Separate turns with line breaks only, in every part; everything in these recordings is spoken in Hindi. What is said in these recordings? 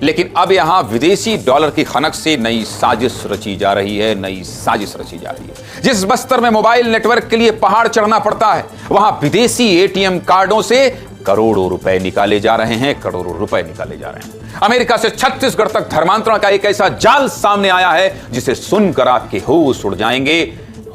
लेकिन अब यहां विदेशी डॉलर की खनक से नई साजिश रची जा रही है, नई साजिश रची जा रही है। जिस बस्तर में मोबाइल नेटवर्क के लिए पहाड़ चढ़ना पड़ता है, वहां विदेशी एटीएम कार्डों से करोड़ों रुपए निकाले जा रहे हैं, करोड़ों रुपए निकाले जा रहे हैं। अमेरिका से छत्तीसगढ़ तक धर्मांतरण का एक ऐसा जाल सामने आया है जिसे सुनकर आपके होश उड़ जाएंगे,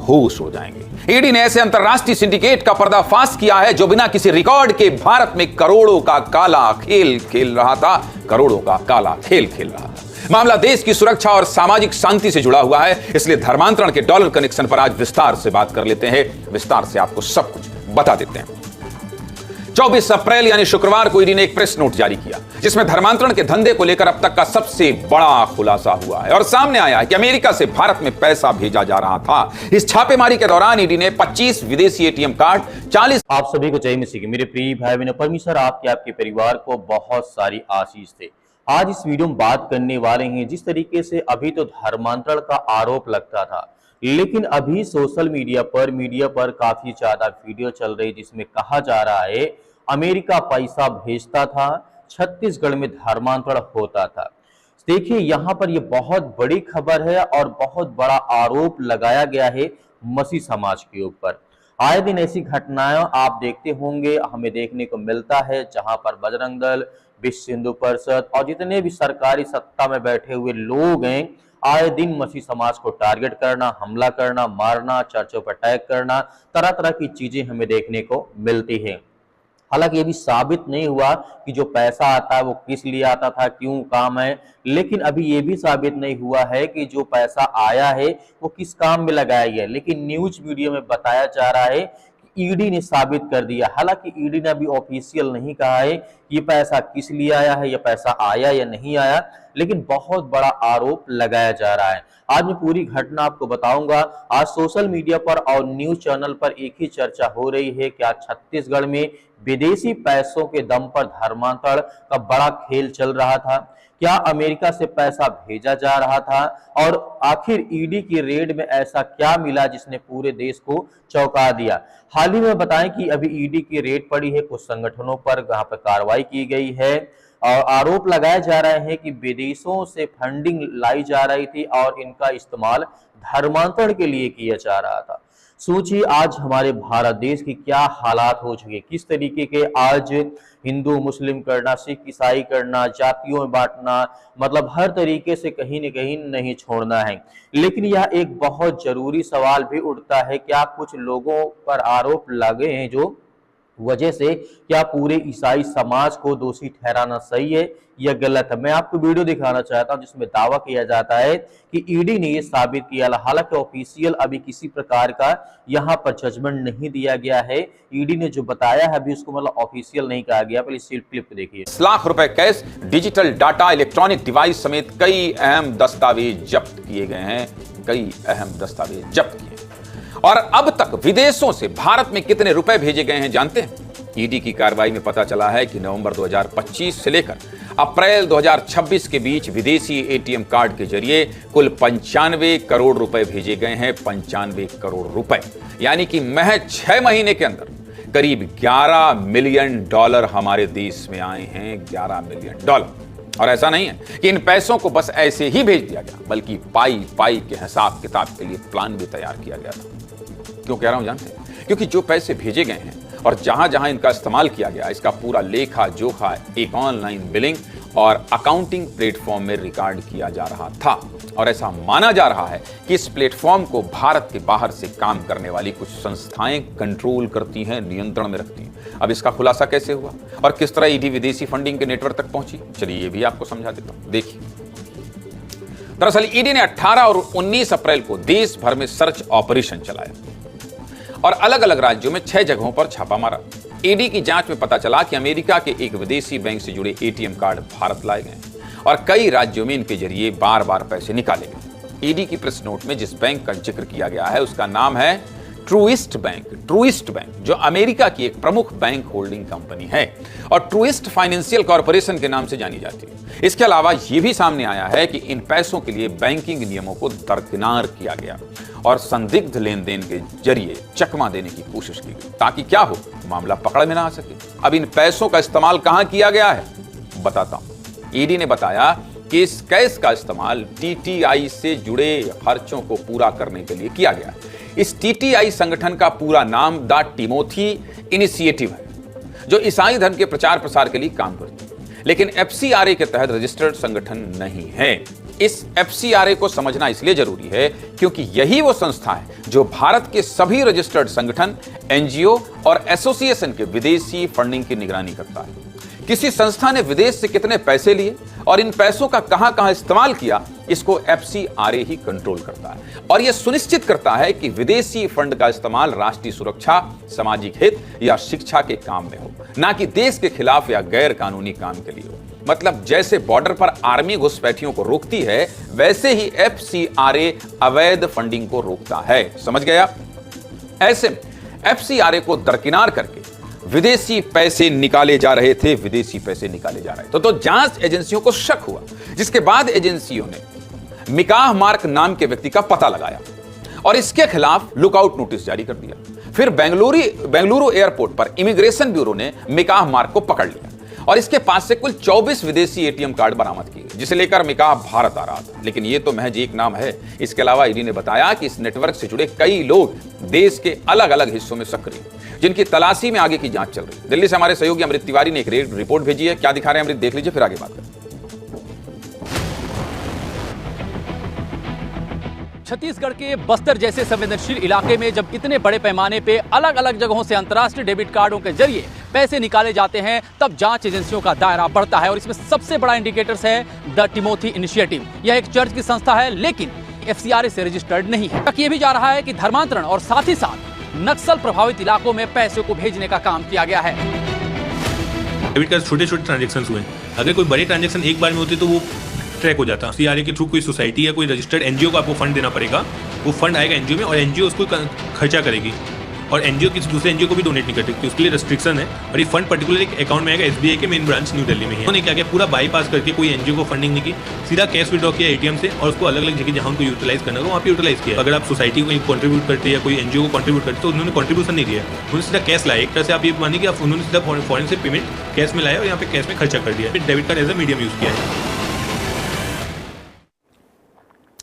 होश उड़ जाएंगे। ईडी ने ऐसे अंतरराष्ट्रीय सिंडिकेट का पर्दाफाश किया है जो बिना किसी रिकॉर्ड के भारत में करोड़ों का काला खेल खेल रहा था, करोड़ों का काला खेल खेल रहा था। मामला देश की सुरक्षा और सामाजिक शांति से जुड़ा हुआ है, इसलिए धर्मांतरण के डॉलर कनेक्शन पर आज विस्तार से बात कर लेते हैं, विस्तार से आपको सब कुछ बता देते हैं। 24 अप्रैल यानी शुक्रवार को ईडी ने एक प्रेस नोट जारी किया जिसमें धर्मांतरण के धंधे को लेकर अब तक का सबसे बड़ा खुलासा हुआ है और सामने आया है कि अमेरिका से भारत में पैसा भेजा जा रहा था। इस छापेमारी के दौरान ईडी ने 25 विदेशी एटीएम कार्ड, 40।
आप सभी को जय मसीह की मेरे प्रिय भाई बहनों, परमेश्वर आपके परिवार को बहुत सारी आशीष दे। आज इस वीडियो में बात करने वाले हैं जिस तरीके से अभी तो धर्मांतरण का आरोप लगता था, लेकिन अभी सोशल मीडिया पर काफी ज्यादा वीडियो चल रही जिसमें कहा जा रहा है अमेरिका पैसा भेजता था, छत्तीसगढ़ में धर्मांतरण होता था। देखिए यहाँ पर ये बहुत बड़ी खबर है और बहुत बड़ा आरोप लगाया गया है मसीह समाज के ऊपर। आए दिन ऐसी घटनाएं आप देखते होंगे, हमें देखने को मिलता है जहां पर बजरंग दल, विश्व हिंदू परिषद और जितने भी सरकारी सत्ता में बैठे हुए लोग हैं, आए दिन मसीह समाज को टारगेट करना, हमला करना, मारना, चर्चों पर अटैक करना, तरह तरह की चीजें हमें देखने को मिलती है। हालांकि ये भी साबित नहीं हुआ कि जो पैसा आता है वो किस लिए आता था, क्यों काम है, लेकिन अभी ये भी साबित नहीं हुआ है कि जो पैसा आया है वो किस काम में लगाया गया। लेकिन न्यूज वीडियो में बताया जा रहा है कि ईडी ने साबित कर दिया। हालांकि ईडी ने अभी ऑफिशियल नहीं कहा है कि ये पैसा किस लिए आया है, या पैसा आया या नहीं आया, लेकिन बहुत बड़ा आरोप लगाया जा रहा है। आज मैं पूरी घटना आपको बताऊंगा। आज सोशल मीडिया पर और न्यूज चैनल पर एक ही चर्चा हो रही है कि आज छत्तीसगढ़ में विदेशी पैसों के दम पर धर्मांतरण का बड़ा खेल चल रहा था। क्या अमेरिका से पैसा भेजा जा रहा था और आखिर ईडी की रेड में ऐसा क्या मिला जिसने पूरे देश को चौंका दिया। हाल ही में बताएं कि अभी ईडी की रेड पड़ी है, कुछ संगठनों पर जहां पर कार्रवाई की गई है और आरोप लगाया जा रहा है कि विदेशों से फंडिंग लाई जा रही थी और इनका इस्तेमाल धर्मांतरण के लिए किया जा रहा था। सोचिए आज हमारे भारत देश की क्या हालात हो चुके, किस तरीके के आज हिंदू मुस्लिम करना, सिख ईसाई करना, जातियों में बांटना, मतलब हर तरीके से कहीं न कहीं नहीं छोड़ना है। लेकिन यह एक बहुत जरूरी सवाल भी उठता है, क्या कुछ लोगों पर आरोप लगे हैं जो वजह से क्या पूरे ईसाई समाज को दोषी ठहराना सही है या गलत है। मैं आपको वीडियो दिखाना चाहता हूं जिसमें दावा किया जाता है कि ईडी ने यह साबित किया। हालांकि ऑफिशियल अभी किसी प्रकार का यहां पर जजमेंट नहीं दिया गया है। ईडी ने जो बताया है अभी उसको मतलब ऑफिशियल नहीं कहा गया। पहले इस क्लिप देखिए।
लाख रुपए cash, digital data, electronic device समेत कई अहम दस्तावेज जब्त किए गए हैं, कई अहम दस्तावेज जब्त किए। और अब तक विदेशों से भारत में कितने रुपए भेजे गए हैं जानते हैं? ईडी की कार्रवाई में पता चला है कि नवंबर 2025 से लेकर अप्रैल 2026 के बीच विदेशी एटीएम कार्ड के जरिए कुल 95 करोड़ रुपए भेजे गए हैं। 95 करोड़ रुपए, यानी कि महज 6 महीने के अंदर करीब $11 मिलियन हमारे देश में आए हैं। $11 मिलियन। और ऐसा नहीं है कि इन पैसों को बस ऐसे ही भेज दिया गया, बल्कि पाई पाई के हिसाब किताब के लिए प्लान भी तैयार किया गया था। क्यों कह रहा हूं जानते हैं? क्योंकि जो पैसे भेजे गए हैं और जहां जहां इनका इस्तेमाल किया गया, इसका पूरा लेखा जोखा एक ऑनलाइन बिलिंग और अकाउंटिंग प्लेटफॉर्म में रिकॉर्ड किया जा रहा था। और ऐसा माना जा रहा है कि इस प्लेटफॉर्म को भारत के बाहर से काम करने वाली कुछ संस्थाएं कंट्रोल करती हैं, नियंत्रण में रखती हैं। अब इसका खुलासा कैसे हुआ और किस तरह ईडी विदेशी फंडिंग के नेटवर्क तक पहुंची, चलिए ये भी आपको समझा देता हूं। देखिए, दरअसल ईडी ने 18 और 19 अप्रैल को देश भर में सर्च ऑपरेशन चलाया और अलग अलग राज्यों में 6 जगहों पर छापा मारा। ईडी की जांच में पता चला कि अमेरिका के एक विदेशी बैंक से जुड़े एटीएम कार्ड भारत लाए गए और कई राज्यों में इनके जरिए बार बार पैसे निकाले गए। ईडी की प्रेस नोट में जिस बैंक का जिक्र किया गया है उसका नाम है ट्रूइस्ट बैंक। ट्रूइस्ट बैंक जो अमेरिका की एक प्रमुख बैंक होल्डिंग कंपनी है और ट्रूइस्ट फाइनेंशियल कॉर्पोरेशन के नाम से जानी जाती है। इसके अलावा यह भी सामने आया है कि इन पैसों के लिए बैंकिंग नियमों को दरकिनार किया गया और संदिग्ध लेन देन के जरिए चकमा देने की कोशिश की गई, ताकि क्या हो, मामला पकड़ में ना आ सके। अब इन पैसों का इस्तेमाल कहां किया गया है बताता हूं। ईडी ने बताया कि इस कैश का इस्तेमाल टीटीआई से जुड़े खर्चों को पूरा करने के लिए किया गया। इस टीटीआई संगठन का पूरा नाम द टिमोथी इनिशिएटिव है, जो ईसाई धर्म के प्रचार प्रसार के लिए काम करती है, लेकिन एफसीआरए के तहत रजिस्टर्ड संगठन नहीं है। इस एफसीआरए को समझना इसलिए जरूरी है क्योंकि यही वो संस्था है जो भारत के सभी रजिस्टर्ड संगठन, एनजीओ और एसोसिएशन के विदेशी फंडिंग की निगरानी करता है। किसी संस्था ने विदेश से कितने पैसे लिए और इन पैसों का कहां कहां इस्तेमाल किया, इसको एफसीआरए ही कंट्रोल करता है और यह सुनिश्चित करता है कि विदेशी फंड का इस्तेमाल राष्ट्रीय सुरक्षा, सामाजिक हित या शिक्षा के काम में हो, ना कि देश के खिलाफ या गैर कानूनी काम के लिए हो। मतलब जैसे बॉर्डर पर आर्मी घुसपैठियों को रोकती है, वैसे ही एफसीआरए अवैध फंडिंग को रोकता है। समझ गया? ऐसे में एफसीआरए को दरकिनार करके विदेशी पैसे निकाले जा रहे थे, तो जांच एजेंसियों को शक हुआ, जिसके बाद एजेंसियों ने मिकाह मार्क नाम के व्यक्ति का पता लगाया और इसके खिलाफ लुकआउट नोटिस जारी कर दिया। फिर बेंगलुरु एयरपोर्ट पर इमिग्रेशन ब्यूरो ने मिकाह मार्क को पकड़ लिया और इसके पास से कुल 24 विदेशी एटीएम कार्ड बरामद किए, जिसे लेकर मिकाह भारत आ रहा था। लेकिन यह तो महज एक नाम है। इसके अलावा ईडी ने बताया कि इस नेटवर्क से जुड़े कई लोग देश के अलग अलग हिस्सों में सक्रिय, जिनकी तलाशी में आगे की जांच चल रही है। दिल्ली से हमारे सहयोगी अमृत तिवारी ने एक रिपोर्ट भेजी है। क्या दिखा रहे हैं अमृत, देख लीजिए, फिर आगे बात करें।
छत्तीसगढ़ के बस्तर जैसे संवेदनशील इलाके में जब इतने बड़े पैमाने पे अलग अलग जगहों से अंतर्राष्ट्रीय डेबिट कार्डों के जरिए पैसे निकाले जाते हैं, तब जांच एजेंसियों का दायरा बढ़ता है और इसमें सबसे बड़ा इंडिकेटर्स है द टिमोथी इनिशिएटिव। यह एक चर्च की संस्था है, लेकिन एफसीआरए से रजिस्टर्ड नहीं है। यह भी जा रहा है कि धर्मांतरण और साथ ही साथ नक्सल प्रभावित इलाकों में पैसे को भेजने का काम किया गया है।
डेबिट कार्ड छोटे छोटे ट्रांजेक्शन हुए, अगर कोई बड़े ट्रांजेक्शन एक बार में होते तो वो ट्रैक हो जाता। सीआरए के थ्रू कोई सोसाइटी या कोई रजिस्टर्ड एनजीओ को आपको फंड देना पड़ेगा, वो फंड आएगा एनजीओ में और एनजीओ उसको खर्चा करेगी और एनजीओ किसी दूसरे एनजीओ को भी डोनेट नहीं कर सकती, उसके लिए रेस्ट्रिक्शन है। और ये फंड पर्टिकुलर एक अकाउंट में आएगा, एसबीआई के मेन ब्रांच न्यू दिल्ली में है। उन्होंने क्या किया, पूरा बाईपास करके कोई एनजीओ को फंडिंग नहीं की, सीधा कैश विड्रॉ किया एटीएम से और उसको अलग अलग जगह जहां उनको यूटिलाइज करना वहाँ पे यूटिलाइज किया। अगर आप सोसाइटी को कॉन्ट्रीब्यूट करते या कोई एनजीओ को कॉन्ट्रीब्यूट करते तो उन्होंने कॉन्ट्रीब्यूशन नहीं दिया, उन्होंने सीधा कैश लाया। एक तरह से आप ये मानिए कि आप उन्होंने सीधा फॉरेन से पेमेंट कैश में लाया और यहाँ पे कैश में खर्चा कर दिया। Debit card as a medium use किया है।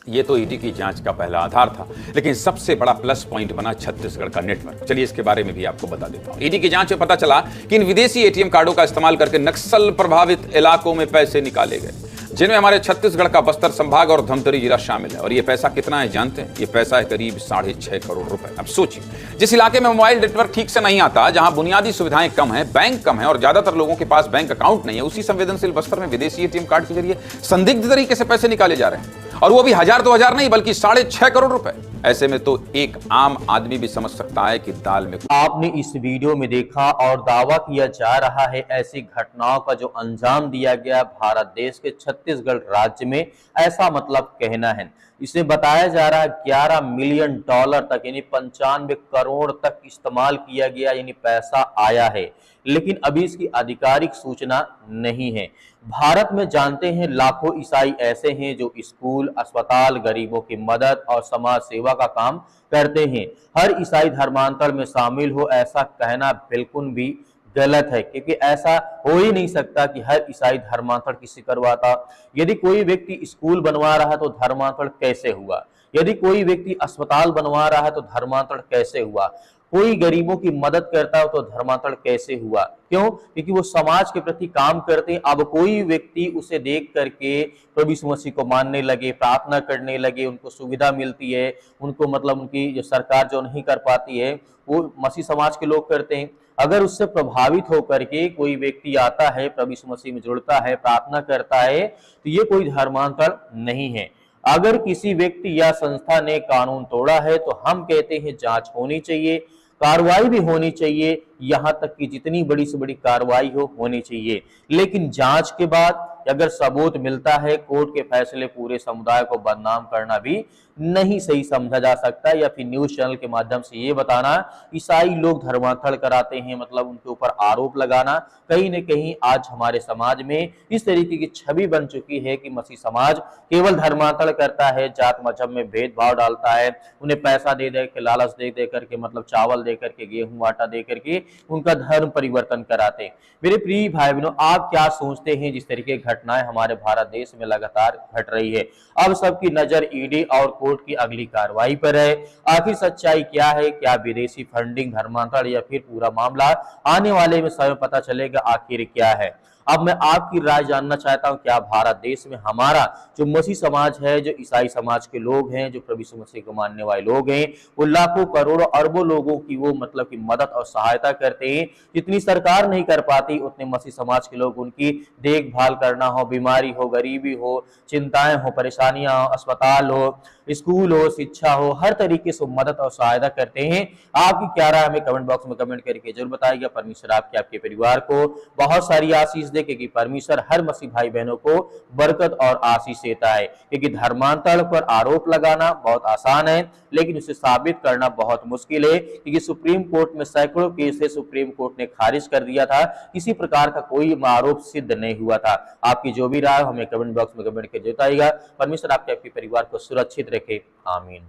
ये तो ईडी की जांच का पहला आधार था, लेकिन सबसे बड़ा प्लस पॉइंट बना छत्तीसगढ़ का नेटवर्क। चलिए इसके बारे में भी आपको बता देता हूं। ईडी की जांच में पता चला कि इन विदेशी एटीएम कार्डों का इस्तेमाल करके नक्सल प्रभावित इलाकों में पैसे निकाले गए, जिनमें हमारे छत्तीसगढ़ का बस्तर संभाग और धमतरी जिला शामिल है। और ये पैसा कितना है जानते हैं? ये पैसा है करीब 6.5 करोड़ रुपए। अब सोचिए, जिस इलाके में मोबाइल नेटवर्क ठीक से नहीं आता, जहां बुनियादी सुविधाएं कम है, बैंक कम है और ज्यादातर लोगों के पास बैंक अकाउंट नहीं है, उसी संवेदनशील बस्तर में विदेशी एटीएम कार्ड के जरिए संदिग्ध तरीके से पैसे निकाले जा रहे हैं, और वो भी 1000-2000 नहीं बल्कि 6.5 करोड़ रुपए। ऐसे में तो एक आम आदमी भी समझ सकता है कि दाल में।
आपने इस वीडियो में देखा और दावा किया जा रहा है ऐसी घटनाओं का जो अंजाम दिया गया भारत देश के छत्तीसगढ़ राज्य में, ऐसा मतलब कहना है। इसे बताया जा रहा है 11 मिलियन डॉलर तक यानी 95 करोड़ तक इस्तेमाल किया गया, यानी पैसा आया है, लेकिन अभी इसकी आधिकारिक सूचना नहीं है। भारत में जानते हैं लाखों ईसाई ऐसे हैं जो स्कूल, अस्पताल, गरीबों की मदद और समाज सेवा का काम करते हैं। हर ईसाई धर्मांतर में शामिल हो, ऐसा कहना बिल्कुल भी गलत है, क्योंकि ऐसा हो ही नहीं सकता कि हर ईसाई धर्मांतर किसी करवाता। यदि कोई व्यक्ति स्कूल बनवा रहा है तो धर्मांतरण कैसे हुआ? यदि कोई व्यक्ति अस्पताल बनवा रहा है तो धर्मांतरण कैसे हुआ? कोई गरीबों की मदद करता है तो धर्मांतरण कैसे हुआ? क्यों? क्योंकि वो समाज के प्रति काम करते हैं। अब कोई व्यक्ति उसे देख करके प्रभु यीशु मसीह को मानने लगे, प्रार्थना करने लगे, उनको सुविधा मिलती है, उनको मतलब उनकी जो सरकार जो नहीं कर पाती है वो मसीह समाज के लोग करते हैं। अगर उससे प्रभावित होकर के कोई व्यक्ति आता है, प्रभु यीशु मसीह में जुड़ता है, प्रार्थना करता है, तो ये कोई धर्मांतरण नहीं है। अगर किसी व्यक्ति या संस्था ने कानून तोड़ा है तो हम कहते हैं जांच होनी चाहिए, कार्रवाई भी होनी चाहिए, यहां तक कि जितनी बड़ी से बड़ी कार्रवाई हो होनी चाहिए। लेकिन जांच के बाद अगर सबूत मिलता है, कोर्ट के फैसले पूरे समुदाय को बदनाम करना भी नहीं सही समझा जा सकता, या फिर न्यूज चैनल के माध्यम से ये बताना ईसाई लोग धर्मांतरण कराते हैं, मतलब उनके ऊपर आरोप लगाना, कहीं न कहीं आज हमारे समाज में इस तरीके की छवि बन चुकी है कि मसीह समाज केवल धर्मांतरण करता है, जात मजहब में भेदभाव डालता है, उन्हें पैसा दे दे के, लालच दे दे करके, मतलब चावल दे करके, गेहूं आटा दे करके उनका धर्म परिवर्तन कराते। मेरे प्रिय भाई बहनों, आप क्या सोचते हैं जिस तरीके की घटनाएं हमारे भारत देश में लगातार घट रही है? अब सबकी नजर ईडी और कोर्ट की अगली कार्रवाई पर है। आखिर सच्चाई क्या है? क्या विदेशी फंडिंग, धर्मांतरण या फिर पूरा मामला? आने वाले में समय पता चलेगा आखिर क्या है। अब मैं आपकी राय जानना चाहता हूं, क्या भारत देश में हमारा जो मसीह समाज है, जो ईसाई समाज के लोग हैं, जो प्रभु यीशु मसीह को मानने वाले लोग हैं, वो लाखों करोड़ों अरबों लोगों की वो मतलब की मदद और सहायता करते हैं। जितनी सरकार नहीं कर पाती उतने मसीह समाज के लोग उनकी देखभाल करना हो, बीमारी हो, गरीबी हो, चिंताएं हो, परेशानियां हो, अस्पताल हो, स्कूल हो, शिक्षा हो, हर तरीके से मदद और सहायता करते हैं। आपकी क्या राय हमें कमेंट बॉक्स में कमेंट करके जरूर बताइएगा। परमेश्वर आपके परिवार को बहुत सारी आशीष दे, क्योंकि परमेश्वर हर मसीह भाई बहनों को बरकत और आशीष देता है। क्योंकि धर्मांतरण पर आरोप लगाना बहुत आसान है, लेकिन उसे साबित करना बहुत मुश्किल है। क्योंकि सुप्रीम कोर्ट में सैकड़ों केस है, सुप्रीम कोर्ट ने खारिज कर दिया था, किसी प्रकार का कोई आरोप सिद्ध नहीं हुआ था। आपकी जो भी राय हमें कमेंट बॉक्स में कमेंट करके बताइएगा। परमेश्वर आपके परिवार को सुरक्षित रखे। आमीन।